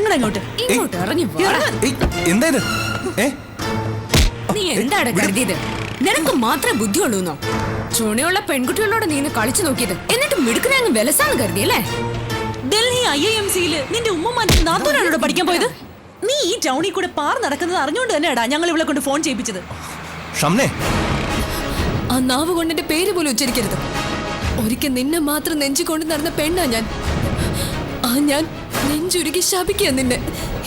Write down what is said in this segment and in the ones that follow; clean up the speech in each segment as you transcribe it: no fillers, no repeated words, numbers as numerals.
ഇറങ്ങണ ഇങ്ങോട്ട് ഇറങ്ങി എന്താ ഇത്? നീ എന്താണ് കരുതിയത്? നിനക്ക് മാത്രമേ ബുദ്ധിയുള്ളൂന്നോ? ചുണയുള്ള പെൺകുട്ടികളോട് നീ കളിച്ചു നോക്കിയത്, എന്നിട്ട് മിടുക്കനെ അങ്ങ് വിലസാന്ന് കരുതിയല്ലേ? ഡൽഹി IIMC-യില് നിന്റെ ഉമ്മമാരുടെ നാത്തൂനാണോ പഠിക്കാൻ പോയത്? നീ ഈ ടൗണിൽ കൂടെ പാർ നടക്കുന്നത് അറിഞ്ഞുകൊണ്ട് തന്നെയാടാ ഞങ്ങൾ ഇവിടെ കൊണ്ട് ഫോൺ ചെയ്യിപ്പിച്ചത്. ആ നാവ് കൊണ്ട് എന്റെ പേര് പോലും ഉച്ചരിക്കരുത്. ഒരിക്കൽ നിന്നെ മാത്രം നെഞ്ചു കൊണ്ട് നടന്ന പെണ്ണാ ഞാൻ. ഞാൻ നെഞ്ചുരുക്കി ശപിക്കുക നിന്നെ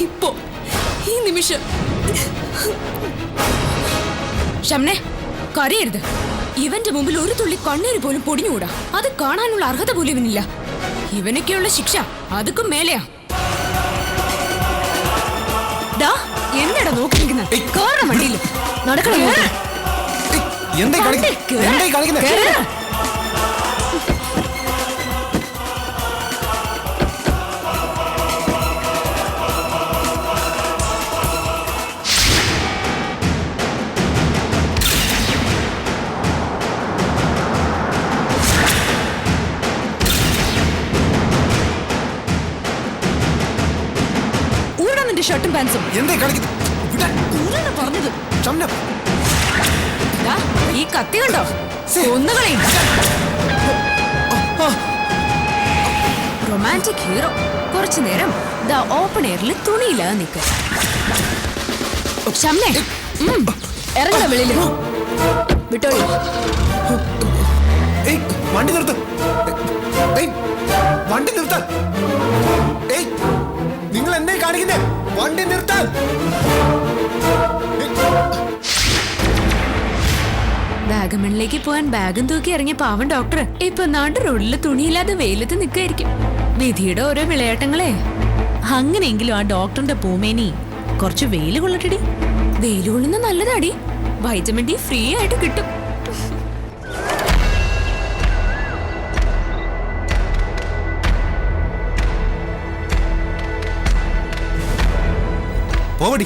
ഇപ്പോ ഈ നിമിഷം. ഷംനെ, കരയരുത്. ഇവന്റെ മുമ്പിൽ ഒരു തുള്ളി കണ്ണീര് പോലും പൊടിഞ്ഞുകൂടാ. അത് കാണാനുള്ള അർഹത പോലും ഇവനില്ല. ഇവനൊക്കെയുള്ള ശിക്ഷ അതുക്കും മേലെയാ. എന്താടാ നോക്കിയിരിക്കുന്ന? കേറണം വണ്ടിയിൽ. നടക്കണം. ഷർട്ടും പാൻസും പറഞ്ഞത്. ഈ കത്തി കണ്ടോ? ഒന്നുകളെയും റൊമാൻറ്റിക് ഹീറോ കുറച്ചു നേരം ഓപ്പൺ എയറിൽ തുണിയില്ലാതെ നിൽക്ക. ഷംനെ, ഇറങ്ങണ വെളിയില്. വിട്ടോളി. വണ്ടി നിർത്ത. വണ്ടി നിർത്ത. നിങ്ങൾ എന്നെ കാണിക്കുന്നേ? വണ്ടി നിർത്താൻ. വാഗമണിലേക്ക് പോകാൻ ബാഗും തൂക്കി ഇറങ്ങിയ പാവം ഡോക്ടർ ഇപ്പൊ നാട് റോഡില് തുണിയില്ലാതെ വെയിലത്ത് നിൽക്കായിരിക്കും. വിധിയുടെ ഓരോ വിളയാട്ടങ്ങളെ. അങ്ങനെയെങ്കിലും ആ ഡോക്ടറിന്റെ പൂമേനി കുറച്ച് വെയിൽ കൊള്ളട്ടടി. വെയിൽ കൊള്ളുന്ന നല്ലതാടി. വൈറ്റമിൻ ഡി ഫ്രീ ആയിട്ട് കിട്ടും. പോവടി.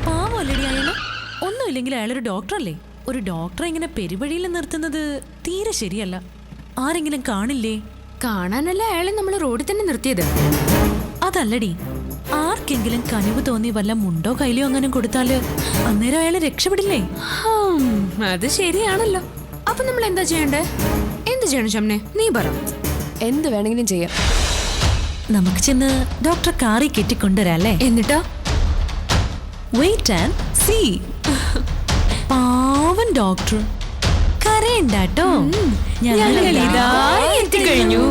പാവല്ലടി അയാള്. ഒന്നുമില്ലെങ്കിൽ അയാളൊരു ഡോക്ടറല്ലേ? ഒരു ഡോക്ടറെ ഇങ്ങനെ പെരുവഴിയിൽ നിർത്തുന്നത് തീരെ ശരിയല്ല. ആരെങ്കിലും കാണില്ലേ? കാണാനല്ല അയാളെ നമ്മൾ റോഡിൽ തന്നെ നിർത്തിയത്. അതല്ലടി, ആർക്കെങ്കിലും കനിവ് തോന്നി വല്ല മുണ്ടോ കയ്യിലോ അങ്ങനെ കൊടുത്താല് അന്നേരം അയാളെ രക്ഷപ്പെടില്ലേ? അത് ശരിയാണല്ലോ. അപ്പൊ നമ്മൾ എന്താ ചെയ്യണ്ടേ? എന്ത് ചെയ്യണം ഷംനെ? നീ പറ. എന്ത് വേണമെങ്കിലും ചെയ്യാം. നമുക്ക് ചെന്ന് ഡോക്ടറെ കാറി കെട്ടിക്കൊണ്ടുവരാല്ലേ? എന്നിട്ടോ? Wait and see. പാവൻ ഡോക്ടർ കരയണ്ടാട്ടോ. എത്തിക്കഴിഞ്ഞു.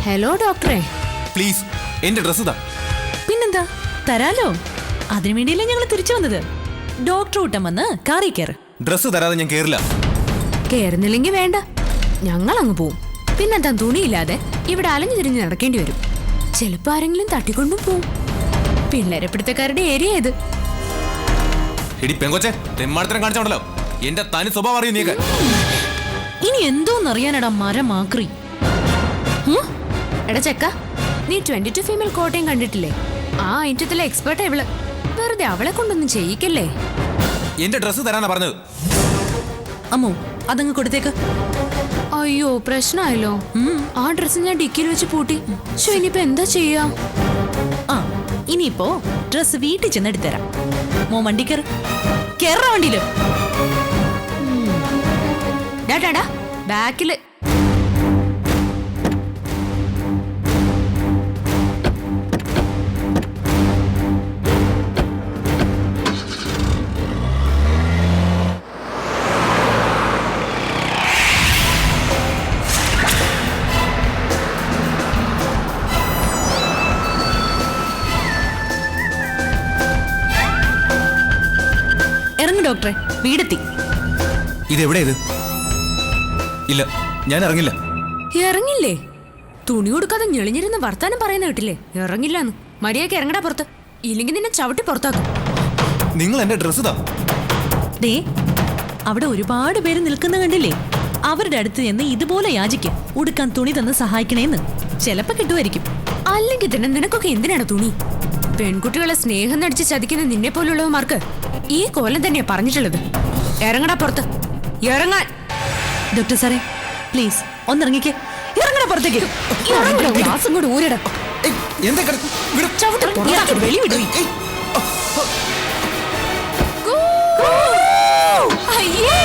ഹലോ ഡോക്ടറെ, പ്ലീസ് എന്റെ ഡ്രസ് താ. പിന്നെന്താ, തരാലോ. അതിനു വേണ്ടിയല്ലേ ഞങ്ങൾ തിരിച്ചു വന്നത്. ഡോക്ടർ കൂട്ടം വന്ന് കാറി കയറ്. ഡ്രസ് തരാതെ ഞാൻ കേറില്ല. കേറുന്നില്ലെങ്കിൽ വേണ്ട, ഞങ്ങൾ അങ്ങ് പോവും. പിന്നെന്താ, തുണിയില്ലാതെ ഇവിടെ അലഞ്ഞു തിരിഞ്ഞ് നടക്കേണ്ടി വരും. ചിലപ്പോ ആരെങ്കിലും തട്ടിക്കൊണ്ടും പോവും. പിള്ളേരെ പിടുത്തക്കാരുടെ ഏരിയ ഇത്. എടി പെങ്കൊച്ചെ, തെമ്മാടത്തരം കാണിച്ചോണ്ടല്ലോ. എന്റെ തനി സ്വഭാവം അറിയും നീക്ക്. ഇനി എന്തോന്നറിയാനടാ മരമാക്രി. എടാ ചെക്ക, നീ 22 ഫീമെയിൽ കോട്ടയം കണ്ടിട്ടില്ലേ? ആ ഐറ്റത്തിലെ എക്സ്പേർട്ടാ ഇവള്. വെറുതെ അവളെ കൊണ്ടൊന്നും ചെയ്യിക്കല്ലേ. എന്റെ ഡ്രസ് തരാനാ പറഞ്ഞത്. അമ്മോ, അതങ്ങ് കൊടുത്തേക്ക്. അയ്യോ, പ്രശ്നമായല്ലോ. ആ ഡ്രസ്സ് ഞാൻ ഡിക്കിയിൽ വെച്ച് പൂട്ടി. ഇനിയിപ്പോ എന്താ ചെയ്യാ? ഇനിയിപ്പോ ഡ്രസ് വീട്ടിൽ ചെന്നെടുത്തരാം. മോ വണ്ടി കയറ്. കേറ വണ്ടിയില്. ബാക്കില്. ഡോക്ടറെ, വീടെത്തി. ഇതെവിടെ? ഇത് ഇല്ല, ഞാൻ ഇറങ്ങില്ല. ഇറങ്ങില്ലേ? തുണി കൊടുക്കാതെ ഞെളിഞ്ഞിരുന്ന് വർത്താനം പറയുന്ന കേട്ടില്ലേ? ഇറങ്ങില്ലാന്ന്. മര്യാദയ്ക്ക് ഇറങ്ങടാ പുറത്ത്, ഇല്ലെങ്കിൽ നിന്നെ ചവിട്ടി പുറത്താക്കും. നിങ്ങൾ എന്റെ ഡ്രസ്സ് താ. ദേ അവിടെ ഒരുപാട് പേര് നിൽക്കുന്ന കണ്ടില്ലേ? അവരുടെ അടുത്ത് ചെന്ന് ഇതുപോലെ യാചിക്കും, ഉടുക്കാൻ തുണി തന്ന് സഹായിക്കണേന്ന്. ചിലപ്പോ കിട്ടുമായിരിക്കും. അല്ലെങ്കിൽ തന്നെ നിനക്കൊക്കെ എന്തിനാണ് തുണി? പെൺകുട്ടികളെ സ്നേഹം നടിച്ച് ചതിക്കുന്ന നിന്നെ പോലുള്ളവന്മാർക്ക് ഈ കോലം തന്നെയാ പറഞ്ഞിട്ടുള്ളത്. ഇറങ്ങടാ പുറത്ത്, ഇറങ്ങാൻ. ഡോക്ടർ സാറേ പ്ലീസ് ഒന്നിറങ്ങിക്കേ. ഇറങ്ങണ പുറത്തേക്ക്. ഗ്ലാസും കൂടെ ഊരട. ഏയ്, എന്താ ചവിട്ടി പുറത്താക്കി വെളി വിടൂ. അയ്യേ,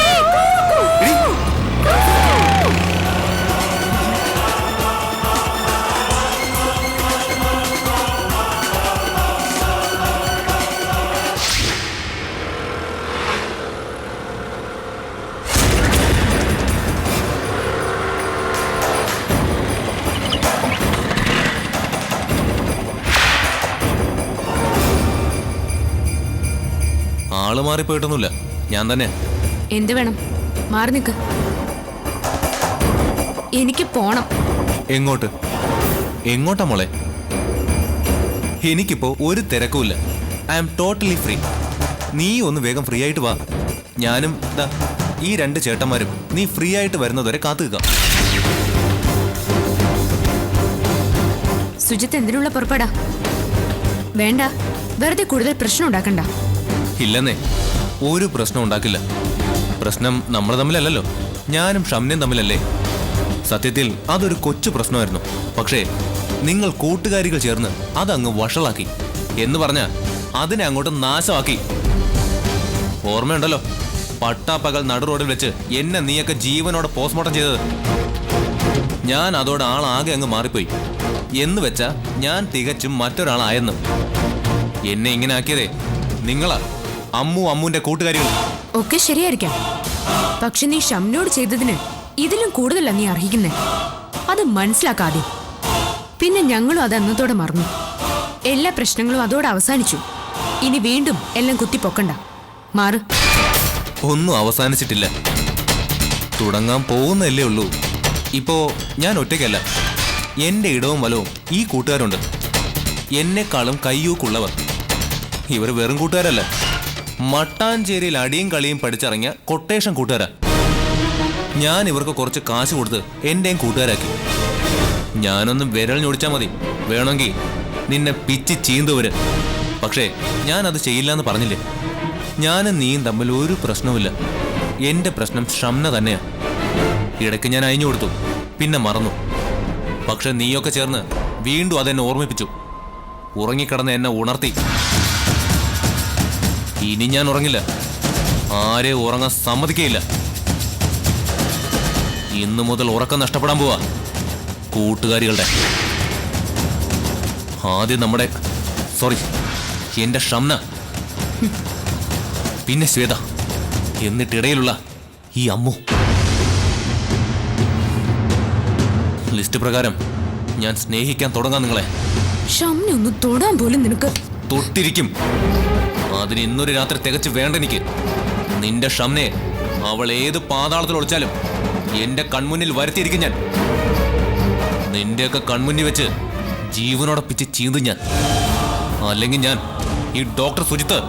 ആള് മാറിപ്പോയിട്ടൊന്നുമില്ല, ഞാൻ തന്നെ. എന്ത് വേണം? മാറി നിക്ക്. എനിക്ക് പോണം. എങ്ങോട്ട്? എങ്ങോട്ടാ മോളെ? എനിക്കിപ്പോ ഒരു തിരക്കുമില്ല. I am totally free. നീ ഒന്ന് വേഗം ഫ്രീ ആയിട്ട് വാ. ഞാനും ഈ 2 ചേട്ടന്മാരും നീ ഫ്രീ ആയിട്ട് വരുന്നതുവരെ കാത്തു നിൽക്കാം. സുജിത്ത് എന്തിനുള്ള പുറപ്പെടാ? വേണ്ട, വെറുതെ കൂടുതൽ പ്രശ്നം ഉണ്ടാക്കണ്ട. ഇല്ലെന്നേ, ഒരു പ്രശ്നം ഉണ്ടാക്കില്ല. പ്രശ്നം നമ്മൾ തമ്മിലല്ലല്ലോ, ഞാനും ഷംനയും തമ്മിലല്ലേ. സത്യത്തിൽ അതൊരു കൊച്ചു പ്രശ്നമായിരുന്നു. പക്ഷേ നിങ്ങൾ കൂട്ടുകാരികൾ ചേർന്ന് അതങ്ങ് വഷളാക്കി എന്ന് പറഞ്ഞ അതിനെ അങ്ങോട്ട് നാശമാക്കി. ഓർമ്മയുണ്ടല്ലോ, പട്ടാപ്പകൽ നടു റോഡിൽ വെച്ച് എന്നെ നീയൊക്കെ ജീവനോടെ പോസ്റ്റ്മോർട്ടം ചെയ്തത്. ഞാൻ അതോടെ ആളാകെ അങ്ങ് മാറിപ്പോയി. എന്ന് വെച്ചാ ഞാൻ തികച്ചും മറ്റൊരാളായെന്ന്. എന്നെ ഇങ്ങനെ ആക്കിയതേ നിങ്ങളാ, അമ്മുവിന്റെ കൂട്ടുകാരികൾ. ഒക്കെ ശരിയായിരിക്കാം, പക്ഷെ നീ ഷംനോട് ചെയ്തതിന് ഇതിലും കൂടുതലാ നീ അർഹിക്കുന്നേ. അത് മനസ്സിലാക്കാതെ പിന്നെ ഞങ്ങളും അത് അന്നത്തോടെ മറന്നു. എല്ലാ പ്രശ്നങ്ങളും അതോടെ അവസാനിച്ചു. ഇനി വീണ്ടും എല്ലാം കുത്തിപ്പൊക്കണ്ട. മാറ്. ഒന്നും അവസാനിച്ചിട്ടില്ല, തുടങ്ങാൻ പോകുന്നല്ലേ ഉള്ളൂ. ഇപ്പോ ഞാൻ ഒറ്റയ്ക്കല്ല, എന്റെ ഇടവും വലവും ഈ കൂട്ടുകാരുണ്ട്. എന്നെക്കാളും കയ്യൂക്കുള്ളവർ. ഇവർ വെറും കൂട്ടുകാരല്ല, മട്ടാഞ്ചേരിയിൽ അടിയും കളിയും പഠിച്ചിറങ്ങിയ കൊട്ടേഷൻ കൂട്ടുകാരാ. ഞാൻ ഇവർക്ക് കുറച്ച് കാശ് കൊടുത്ത് എന്റെയും കൂട്ടുകാരാക്കി. ഞാനൊന്ന് വിരൽ ഞൊടിച്ചാൽ മതി, വേണമെങ്കിൽ നിന്നെ പിച്ചി ചീന്തുവര്. പക്ഷേ ഞാൻ അത് ചെയ്യില്ല എന്ന് പറഞ്ഞില്ലേ. ഞാനും നീയും തമ്മിൽ ഒരു പ്രശ്നവുമില്ല. എന്റെ പ്രശ്നം ഷംന തന്നെയാ. ഇടയ്ക്ക് ഞാൻ അയഞ്ഞു കൊടുത്തു, പിന്നെ മറന്നു. പക്ഷെ നീയൊക്കെ ചേർന്ന് വീണ്ടും അതെന്നെ ഓർമ്മിപ്പിച്ചു. ഉറങ്ങിക്കിടന്ന് എന്നെ ഉണർത്തി. ഇനി ഞാൻ ഉറങ്ങില്ല, ആരെ ഉറങ്ങാൻ സമ്മതിക്കയില്ല. ഇന്നു മുതൽ ഉറക്കം നഷ്ടപ്പെടാൻ പോവാ കൂട്ടുകാരികളുടെ. ആദ്യം എന്റെ ഷംന, പിന്നെ ശ്വേത, എന്നിട്ടിടയിലുള്ള ഈ അമ്മു. ലിസ്റ്റ് പ്രകാരം ഞാൻ സ്നേഹിക്കാൻ തുടങ്ങാം നിങ്ങളെ. ഷംനെ ഒന്ന് തൊടാൻ പോലും നിനക്ക്. തൊട്ടിരിക്കും. അതിന് ഇന്നൊരു രാത്രി തികച്ച് വേണ്ട എനിക്ക്. നിന്റെ ഷംനെ അവൾ ഏത് പാതാളത്തിൽ ഒളിച്ചാലും എന്റെ കൺമുന്നിൽ വരുത്തിയിരിക്കും ഞാൻ. നിന്റെയൊക്കെ കൺമുന്നിൽ വെച്ച് ജീവനോടൊപ്പിച്ച് ചീന്തും ഞാൻ. അല്ലെങ്കിൽ ഞാൻ ഈ ഡോക്ടർ സുജിത്ത്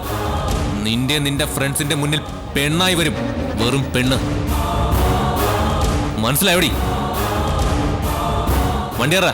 നിന്റെ ഫ്രണ്ട്സിന്റെ മുന്നിൽ പെണ്ണായി വരും. വെറും പെണ്ണ്. മനസ്സിലായോടി? വണ്ടിയറ.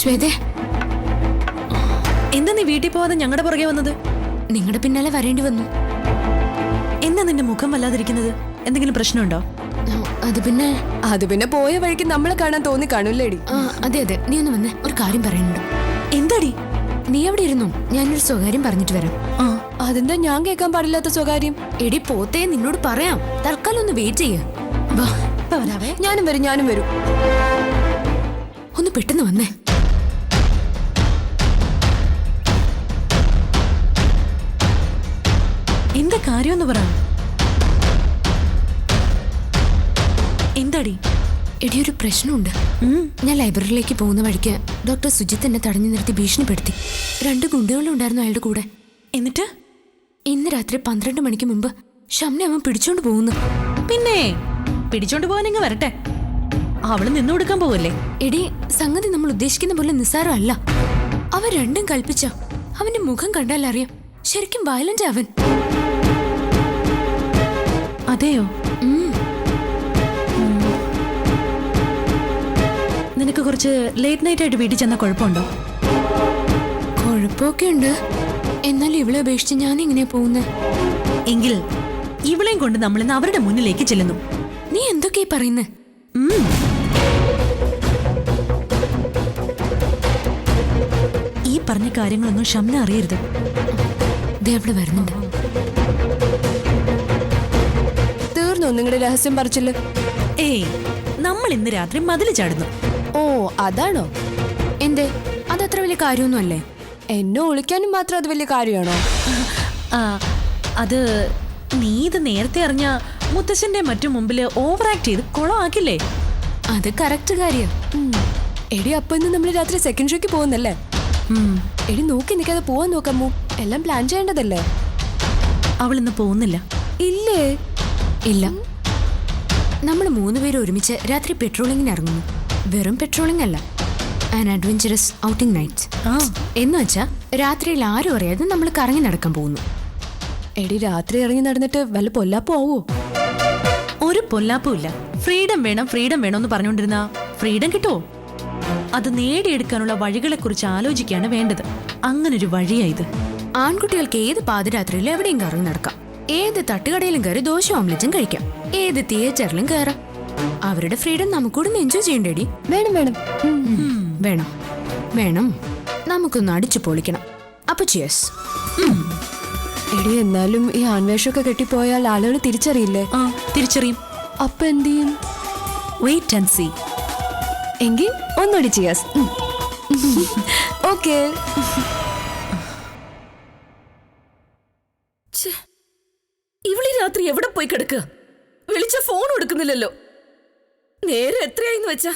ശ്വേതേ, എന്താ നീ വീട്ടിൽ പോവാതെ ഞങ്ങളുടെ പുറകെ വന്നത്? നിങ്ങളുടെ പിന്നാലെ വരേണ്ടി വന്നു. എന്താ നിന്റെ മുഖം വല്ലാതിരിക്കുന്നത്? എന്തെങ്കിലും പ്രശ്നമുണ്ടോ? അത് പിന്നെ പോയ വഴിക്ക് നമ്മളെ കാണാൻ തോന്നി കാണൂല്ലേടി. അതെ അതെ, നീ ഒന്ന് വന്നേ, ഒരു കാര്യം പറയാനുണ്ട്. എന്താടി? നീ അവിടെ ഇരുന്നു, ഞാനൊരു സ്വകാര്യം പറഞ്ഞിട്ട് വരാം. അതെന്താ ഞാൻ കേൾക്കാൻ പാടില്ലാത്ത സ്വകാര്യം? എടി പോത്തേ, നിന്നോട് പറയാം, തൽക്കാലം ഒന്ന് വെയിറ്റ് ചെയ്യ. ഞാനും വരും. ഒന്ന് പെട്ടെന്ന് വന്നേ. എന്താ കാര്യമെന്ന് പറ. എന്താടി? എടി, ഒരു പ്രശ്നമുണ്ട്. ഞാൻ ലൈബ്രറിയിലേക്ക് പോകുന്ന വഴിക്ക് ഡോക്ടർ സുജിത്ത് എന്നെ തടഞ്ഞു നിർത്തി ഭീഷണിപ്പെടുത്തി. 2 ഗുണ്ടകളും ഉണ്ടായിരുന്നു അയാളുടെ കൂടെ. എന്നിട്ട് ഇന്ന് രാത്രി 12 മണിക്ക് മുമ്പ് ഷംനെ അവൻ പിടിച്ചോണ്ട് പോകുന്നു. പിന്നെ പിടിച്ചോണ്ട് പോകാൻ ഇങ്ങ് വരട്ടെ. അവള് നിന്നു കൊടുക്കാൻ പോവല്ലേ? എടി, സംഗതി നമ്മൾ ഉദ്ദേശിക്കുന്ന പോലെ നിസ്സാരമല്ല. അവൻ രണ്ടും കൽപ്പിച്ച അവന്റെ മുഖം കണ്ടാൽ അറിയാം, ശരിക്കും വയലന്റ് അവൻ. അതെയോ? നിനക്ക് കുറച്ച് ലേറ്റ് നൈറ്റ് ആയിട്ട് വീട്ടിൽ ചെന്ന കുഴപ്പമുണ്ടോ? കുഴപ്പമൊക്കെ ഉണ്ട്. എന്നാൽ ഇവളെ അപേക്ഷിച്ച് ഞാൻ എങ്ങനെയാ പോകുന്നത്? എങ്കിൽ ഇവളെയും കൊണ്ട് നമ്മൾ ഇന്ന് അവരുടെ മുന്നിലേക്ക് ചെല്ലുന്നു. നീ എന്തൊക്കെയാ പറയുന്നേ? ഈ പറഞ്ഞ കാര്യങ്ങളൊന്നും ഷംന അറിയരുത്. ദേ അവിടെ വരുന്നുണ്ട്. തീർന്നു നിങ്ങളുടെ രഹസ്യം പറിച്ചില്ല. ഏയ്, നമ്മൾ ഇന്ന് രാത്രി മതില് ചാടുന്നു. ഓ, അതാണോ? എന്തേ, അതത്ര വലിയ കാര്യമൊന്നും അല്ലേ? എന്നെ ഒളിക്കാനും മാത്രം അത് വലിയ കാര്യമാണോ? അത് നീ ഇത് നേരത്തെ അറിഞ്ഞ മുത്തശ്ശന്റെ മറ്റു മുമ്പില് ഓവർ ആക്ട് ചെയ്ത് കുളമാക്കില്ലേ? അത് കറക്റ്റ് കാര്യം. എടി, അപ്പൊ ഇന്ന് നമ്മൾ രാത്രി സെക്കൻഡ് ഷോയ്ക്ക് പോകുന്നല്ലേ? എടി, നോക്കി നിൽക്കാതെ പോവാൻ നോക്കാമോ? എല്ലാം പ്ലാൻ ചെയ്യേണ്ടതല്ലേ? അവൾ ഇന്ന് പോകുന്നില്ല. ഇല്ലേ? ഇല്ല. നമ്മൾ 3 പേരും ഒരുമിച്ച് രാത്രി പെട്രോളിങ്ങിന് ഇറങ്ങുന്നു. വെറും പെട്രോളിംഗ് അല്ല, ആൻ അഡ്വഞ്ചറസ് ഔട്ടിംഗ് നൈറ്റ്. എന്ന് വെച്ചാ രാത്രിയിൽ ആരും അറിയാതെ നമ്മൾ കറങ്ങി നടക്കാൻ പോകുന്നു. എടി, രാത്രി ഇറങ്ങി നടന്നിട്ട് വല്ല പൊല്ലാപ്പോ ആവോ? ഒരു പൊല്ലാപ്പും ഇല്ല. ഫ്രീഡം വേണം എന്ന് പറഞ്ഞുകൊണ്ടിരുന്ന ഫ്രീഡം കിട്ടുമോ? അത് നേടിയെടുക്കാനുള്ള വഴികളെ കുറിച്ച് ആലോചിക്കുകയാണ് വേണ്ടത്. അങ്ങനൊരു വഴിയായത്. ആൺകുട്ടികൾക്ക് ഏത് പാതിരാത്രിയിലും എവിടെയും കറങ്ങി നടക്കാം. ഏത് തട്ടുകടയിലും കയറി ദോശ ഓംലെറ്റും കഴിക്കാം. ഏത് തിയേറ്ററിലും കയറാം. അവരുടെ ഫ്രീഡം നമുക്കൂടെ എൻജോയ് ചെയ്യണ്ടേടി. വേണം. നമുക്കൊന്ന് അടിച്ചു പൊളിക്കണം. അപ്പൊ ചിയേഴ്സ്. എടി, എന്നാലും ഈ ആൺവേഷമൊക്കെ കെട്ടിപ്പോയാൽ ആളുകൾ തിരിച്ചറിയില്ലേ? തിരിച്ചറിയും. അപ്പൊ എന്ത് ചെയ്യും? Wait and see. എങ്കിൽ ഒന്നുകൂടി ചിയേഴ്സ്. ഓക്കേ. ഇവളീ രാത്രി എവിടെ പോയി കിടക്കുക? വിളിച്ച ഫോൺ എടുക്കുന്നില്ലല്ലോ. നേരെ എത്രയായിന്ന് വെച്ചാ?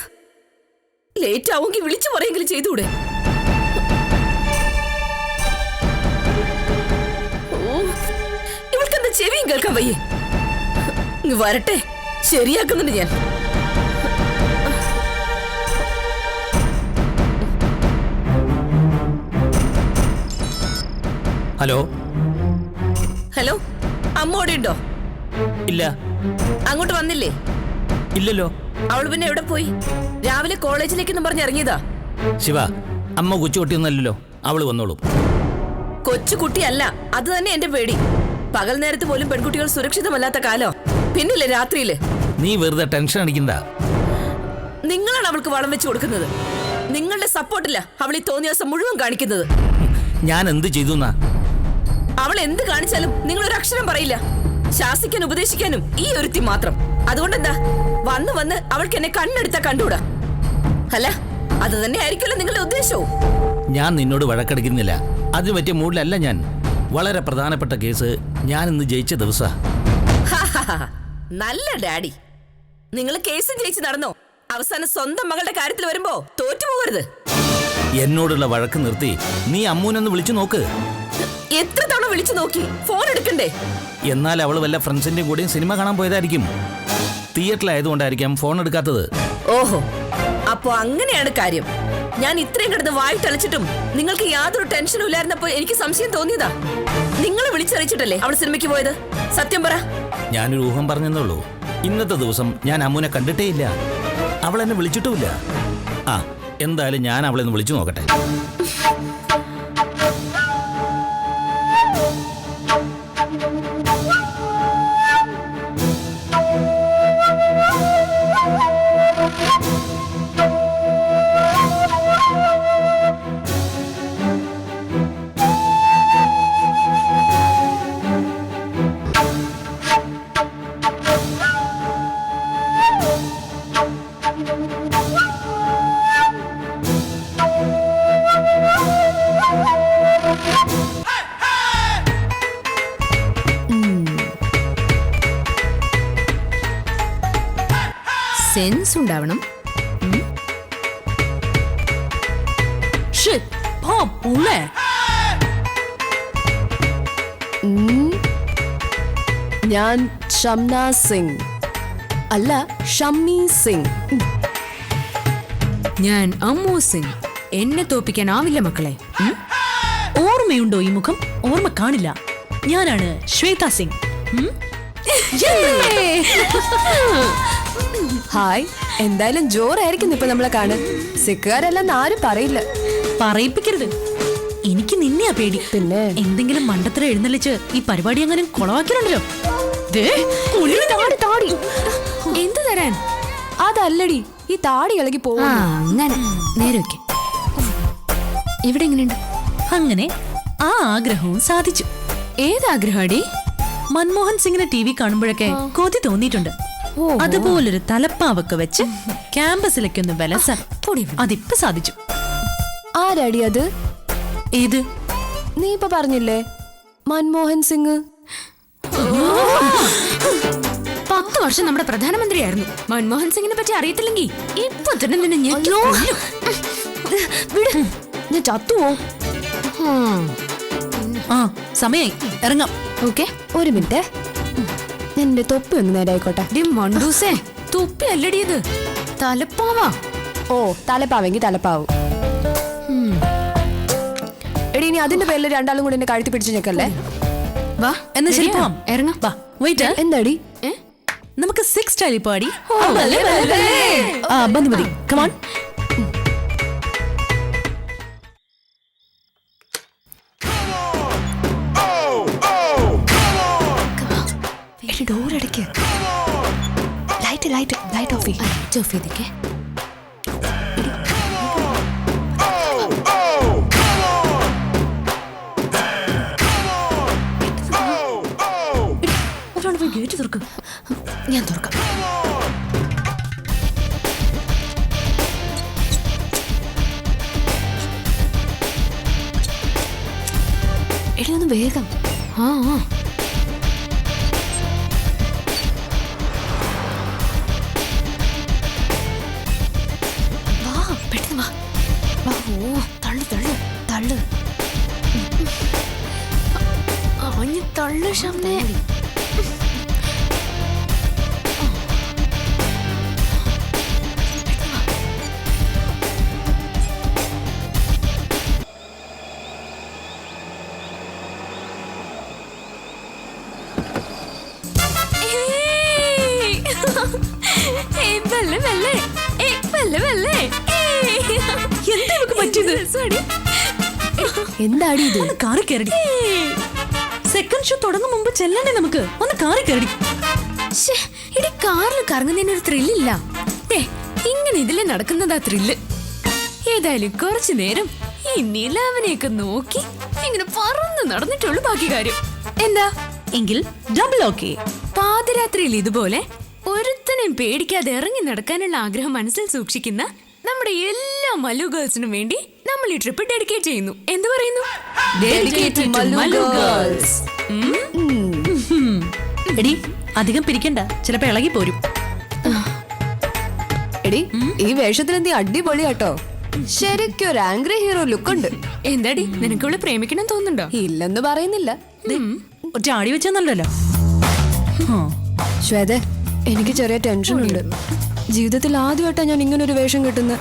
ലേറ്റ് ആവുമെങ്കിൽ വിളിച്ചു പറയെങ്കിലും ചെയ്തൂടെ? ഓ, ഇവൾക്കെന്താ ചെവിയും കേൾക്കാൻ വയ്യേ? വരട്ടെ, ശരിയാക്കുന്നുണ്ട് ഞാൻ. ഹലോ ഹലോ, അമ്മോടെ ഉണ്ടോ? ഇല്ല. അങ്ങോട്ട് വന്നില്ലേ? ഇല്ലല്ലോ. അവൾ പിന്നെ എവിടെ പോയി? രാവിലെ കോളേജിലേക്കെന്ന് പറഞ്ഞ് ഇറങ്ങിയതാ. ശിവ, അമ്മ കൊച്ചുകുട്ടിയൊന്നല്ലോ, അവള് വന്നോളൂ. കൊച്ചുകുട്ടിയല്ല, അത് തന്നെ എന്റെ പേടി. പകൽ നേരത്ത് പോലും പെൺകുട്ടികൾ സുരക്ഷിതമല്ലാത്ത കാലോ. പിന്നില്ലേ രാത്രിയില്? നീ വെറുതെ ടെൻഷൻ അടിക്കണ്ട. നിങ്ങളാണ് അവൾക്ക് വളം വെച്ച് കൊടുക്കുന്നത്. നിങ്ങളുടെ സപ്പോർട്ടില്ല അവൾ ഈ തോന്നിയ ദിവസം മുഴുവൻ കാണിക്കുന്നത്. ഞാൻ എന്ത് ചെയ്തു? അവൾ എന്ത് കാണിച്ചാലും നിങ്ങൾ ഒരു അക്ഷരം പറയില്ല. ശാസിക്കാനും ഉപദേശിക്കാനും ഈ ഒരുത്തി മാത്രം. അതുകൊണ്ടെന്താ വന്ന് അവൾക്ക് എന്നെ കണ്ണെടുത്താ കണ്ടുകൂടാ? അല്ല, അത് തന്നെ ആയിരിക്കുമല്ലോ നിങ്ങളുടെ ഉദ്ദേശവും. ഞാൻ നിന്നോട് വഴക്കടിക്കുന്നില്ല. അതിന് പറ്റിയ മൂഡിലല്ല ഞാൻ. വളരെ പ്രധാനപ്പെട്ട കേസ് ഞാൻ ഇന്ന് ജയിച്ച ദിവസ. നല്ല ഡാഡി. നിങ്ങൾ കേസും ജയിച്ച് നടന്നോ? അവസാനം സ്വന്തം മകളുടെ കാര്യത്തിൽ വരുമ്പോ തോറ്റുപോകരുത്. എന്നോടുള്ള വഴക്ക് നിർത്തി നീ അമ്മൂനൊന്ന് വിളിച്ചു നോക്ക്. എത്ര തവണ വിളിച്ചു നോക്കി? ഫോൺ എടുക്കണ്ടേ? എന്നാൽ അവള് വല്ല ഫ്രണ്ട്സിന്റെയും കൂടെയും സിനിമ കാണാൻ പോയതായിരിക്കും. തിയേറ്ററിലായതുകൊണ്ടായിരിക്കാം ഫോൺ എടുക്കാത്തത്. ഓഹോ, അപ്പൊ അങ്ങനെയാണ് കാര്യം. ഞാൻ ഇത്രയും കിടന്ന് വായിട്ടളിച്ചിട്ടും നിങ്ങൾക്ക് യാതൊരു ടെൻഷനും ഇല്ലായിരുന്നപ്പോ എനിക്ക് സംശയം തോന്നിയതാ. നിങ്ങൾ വിളിച്ചറിയിച്ചിട്ടല്ലേ അവൾ സിനിമയ്ക്ക് പോയത്? സത്യം പറ. ഞാനൊരു ഊഹം പറഞ്ഞെന്നുള്ളൂ. ഇന്നത്തെ ദിവസം ഞാൻ അമ്മൂനെ കണ്ടിട്ടേ ഇല്ല. അവൾ എന്നെ വിളിച്ചിട്ടുമില്ല. എന്തായാലും ഞാൻ അവളെ ഒന്ന് വിളിച്ചു നോക്കട്ടെ. സെൻസ് ഉണ്ടാവണം. Shit, പോ, പുള്ളേ. ഞാൻ ഷംന സിംഗ് അല്ല ഷമ്മി സിംഗ്. ഞാൻ അമ്മു സിംഗ്. എന്നെ തോപ്പിക്കാനാവില്ല മക്കളെ. ഓർമ്മയുണ്ടോ ഈ മുഖം? ഓർമ്മ കാണില്ല. ഞാനാണ് ശ്വേത സിംഗ്. ഹായ്, എന്തായാലും ജോറായിരിക്കും ഇപ്പൊ നമ്മളെ കാണാൻ. സിക്കുകാരല്ലെന്ന് ആരും പറയില്ല. പറയിപ്പിക്കരുത്. എനിക്ക് നിന്നെയാ പേടി. പിന്നെ എന്തെങ്കിലും മണ്ടത്തരം എഴുന്നള്ളിച്ച് ഈ പരിപാടി അങ്ങനെ കുളവാക്കിയിട്ടുണ്ടല്ലോ. എന്ത് തരാൻ? അതല്ലടി, ഈ താടി ഇളകി ആ, പോകും. അങ്ങനെ നേരെ വെക്ക്. ഇവിടെ എങ്ങനെയുണ്ട്? അങ്ങനെ ആ ആഗ്രഹവും സാധിച്ചു. ഏതാഗ്രഹടി? മൻമോഹൻ സിംഗിനെ ടി വി കാണുമ്പോഴൊക്കെ കൊതി തോന്നിയിട്ടുണ്ട്. അതുപോലൊരു തലപ്പാവൊക്കെ വെച്ച് ക്യാമ്പസിലേക്ക് ഒന്ന് വിലസാൻ. അതിപ്പോ സാധിച്ചു. ആരടി അത്? ഏത്? നീ ഇപ്പൊ പറഞ്ഞില്ലേ മൻമോഹൻ സിംഗ്. 10 വർഷം നമ്മുടെ പ്രധാനമന്ത്രിയായിരുന്നു. മൻമോഹൻ സിംഗിനെ പറ്റി അറിയത്തില്ലെങ്കിൽ ഇപ്പൊ തന്നെ നിന്നെ ഞെക്കി കൊല്ലും. വിട്, ഞാൻ ചത്തുവോ? ആ, സമയായി, ഇറങ്ങാം. ഓക്കെ, ഒരു മിനിറ്റ്. ഞാൻ എന്റെ തൊപ്പി ഒന്ന് നേരെ ആയിക്കോട്ടെ. മണ്ടൂസേ, തൊപ്പി അല്ലടി ഇത്, തലപ്പാവാ. ഓ, തലപ്പാവെങ്കിൽ തലപ്പാവും. എടി, ഇനി അതിന്റെ പേരിൽ രണ്ടാളും കൂടി എന്നെ കഴുത്തി പിടിച്ചു ഞെക്കല്ലേ? വാ എന്നാ ശരി, പോവാം. ഇറങ്ങാം. വാ, വെയിറ്റ്. എന്താടി? നമുക്ക് 6 സ്റ്റൈലിൽ പാടി. ആ, മതി മതി. കമോൺ. ഡോറടയ്ക്ക്. ലൈറ്റ് ഓഫ് ചെയ്തേക്കേ. ഒരാൾ പോയി ഗേറ്റ് തുറക്കും. ഞാൻ തുറക്കാം. എടി, ഒന്ന് വേഗം. ആ, വാ, പെട്ടെന്ന് വാ. ഓ, തള്ളു. തള്ളു ഷംനെ. എന്താ ഇവക്ക് പറ്റിയത്? എന്താടി ഇത്? ഒന്ന് കാറി കയറടി. സെക്കൻഡ് ഷോ തുടങ്ങും മുമ്പ് ചെല്ലണ്ടേ നമുക്ക്? ഒന്ന് കാറി കയറടി. ഇടി, കാറിൽ കറങ്ങുന്നതിനൊരു ത്രില്ലില്ല. ഇങ്ങനെ ഇതിലെ നടക്കുന്നതാ ത്രില്ല്. ഏതായാലും കുറച്ചു നേരം ഈ നിലാവിനെയൊക്കെ നോക്കി ഇങ്ങനെ പറന്ന് നടന്നിട്ടുള്ളൂ ബാക്കി കാര്യം. എന്താ? എങ്കിൽ ഡബിൾ ഓക്കെ. പാതിരാത്രിയിൽ ഇതുപോലെ ഒരുത്തനെയും പേടിക്കാതെ ഇറങ്ങി നടക്കാനുള്ള ആഗ്രഹം മനസ്സിൽ സൂക്ഷിക്കുന്ന നമ്മുടെ എല്ലാ മല്ലു ഗേൾസിനും വേണ്ടി നമ്മൾ ഈ ട്രിപ്പ് ഡെഡിക്കേറ്റ് ചെയ്യുന്നു. എന്ത് പറയുന്നു? Dedicated to Mallu girls. എടി, അധികം പിരിക്കണ്ട, ചിലപ്പോ ഇളകി പോരും. എടി, ഈ വേഷത്തിന് നീ അടിപൊളിയാട്ടോ. ശരിക്കും ഒരു ആംഗ്രി ഹീറോ ലുക്ക് ഉണ്ട്. എന്താടി, നിനക്ക് ഇവിടെ പ്രേമിക്കണം തോന്നുന്നുണ്ടോ? ഇല്ലെന്ന് പറയുന്നില്ല. ഒറ്റ ആടി വെച്ചെന്നല്ലോ. ശ്വേത, എനിക്ക് ചെറിയ ടെൻഷൻ ഉണ്ട്. ജീവിതത്തിൽ ആദ്യമായിട്ടാണ് ഞാൻ ഇങ്ങനെ ഒരു വേഷം കിട്ടുന്നത്.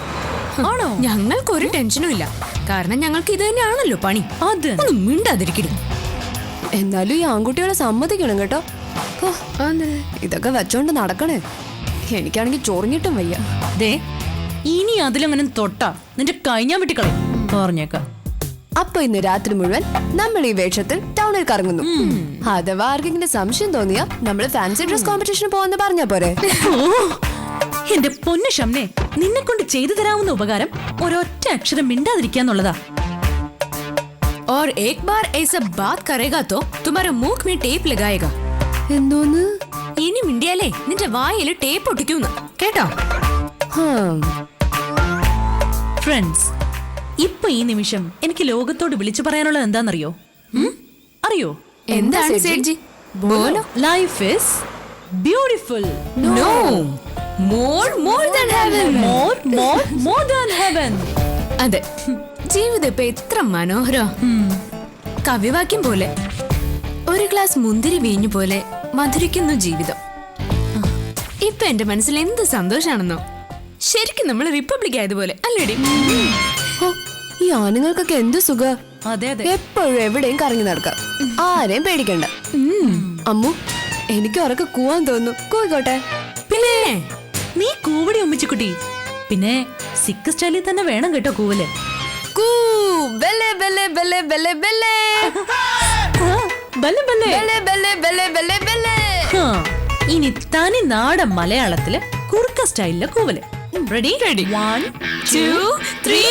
ആണോ? ഞങ്ങൾക്കൊരു ടെൻഷനും ഇല്ല. കാരണം ഞങ്ങൾക്ക് ഇത് തന്നെയാണല്ലോ പണി. അത് ഒന്നും മിണ്ടാതിരിക്കടി. എന്നാലും ഈ ആൺകുട്ടികളെ സമ്മതിക്കണം കേട്ടോ. ഹോ, ഇതൊക്കെ വെച്ചോണ്ട് നടക്കണേ. എനിക്കാണെങ്കിൽ ചൊറിഞ്ഞിട്ടും വയ്യ. ദേ, ഇനി അതിലങ്ങനെ തൊട്ടാ നിന്റെ കഴിഞ്ഞാൻ വിട്ടിക്കളയും പറഞ്ഞേക്കാം. അപ്പൊ ഇന്ന് രാത്രി മുഴുവൻ നമ്മൾ ഈ വേഷത്തിൽ ടൗണിൽ കറങ്ങുന്നു. അഥവാ ആർക്കെങ്കിലും സംശയം തോന്നിയാ നമ്മള് ഫാൻസി ഡ്രസ് കോമ്പറ്റീഷന് പോവാന്ന് പറഞ്ഞാ പോരെ? എന്റെ പൊന്നു ഷംനെ, നിന്നെ കൊണ്ട് ചെയ്തു തരാവുന്ന ഉപകാരം ഒരൊറ്റ അക്ഷരം മിണ്ടാതിരിക്കാന്നുള്ളതാ. और एक बार ऐसा बात करेगा तो तुम्हारे मुख में टेप लगाएगा. എന്തോന്ന്? ഇനി മിണ്ടിയാലേ നിന്റെ വായിൽ ടേപ്പ് ഒട്ടിക്കൂന്ന് കേട്ടോ. ഫ്രണ്ട്സ്, ഇപ്പൊ ഈ നിമിഷം എനിക്ക് ലോകത്തോട് വിളിച്ചു പറയാനുള്ളത് എന്താണെന്നറിയോ? അറിയോ? എന്താണ് സേഠ്ജി? ബോലോ. Life is beautiful. No, more than heaven. more than heaven. അതെ, ജീവിതം ഇപ്പൊ എത്ര മനോഹരം. കവിവാക്യം പോലെ ഒരു ഗ്ലാസ് മുന്തിരി വീഞ്ഞു പോലെ മധുരിക്കുന്നു ജീവിതം. ഇപ്പൊ എന്റെ മനസ്സിൽ എന്ത് സന്തോഷാണെന്നോ. ശരിക്കും നമ്മൾ റിപ്പബ്ലിക് ആയതുപോലെ അല്ലേടി? ഓ, ഈ ആണുങ്ങൾക്കൊക്കെ എന്ത് സുഖ. അതെ അതെ. എപ്പോഴും എവിടെയും കറങ്ങി നടക്കാം, ആരെയും പേടിക്കണ്ട. അമ്മു, എനിക്ക് ഉറക്കെ കൂവാൻ തോന്നുന്നു. കൂയിക്കോട്ടെ. പിന്നെ നീ കൂവടി ഉമ്മിച്ചുകുട്ടി. പിന്നെ സിക്ക് സ്റ്റൈലിൽ തന്നെ വേണം കേട്ടോ കൂവല്. കൂ, ബെല്ലെ, ബെല്ലെ, ബെല്ലെ, ബെല്ലെ, ബെല്ലെ. ബല്ലെ ബല്ലെ. ബെല്ലെ, ബെല്ലെ, ബെല്ലെ, ബെല്ലെ, ബെല്ലെ. ഹാ, ഇനി തനി നാടൻ മലയാളത്തില് കുറുക്ക സ്റ്റൈലിലെ കൂവല്. റെഡി? 1 2 3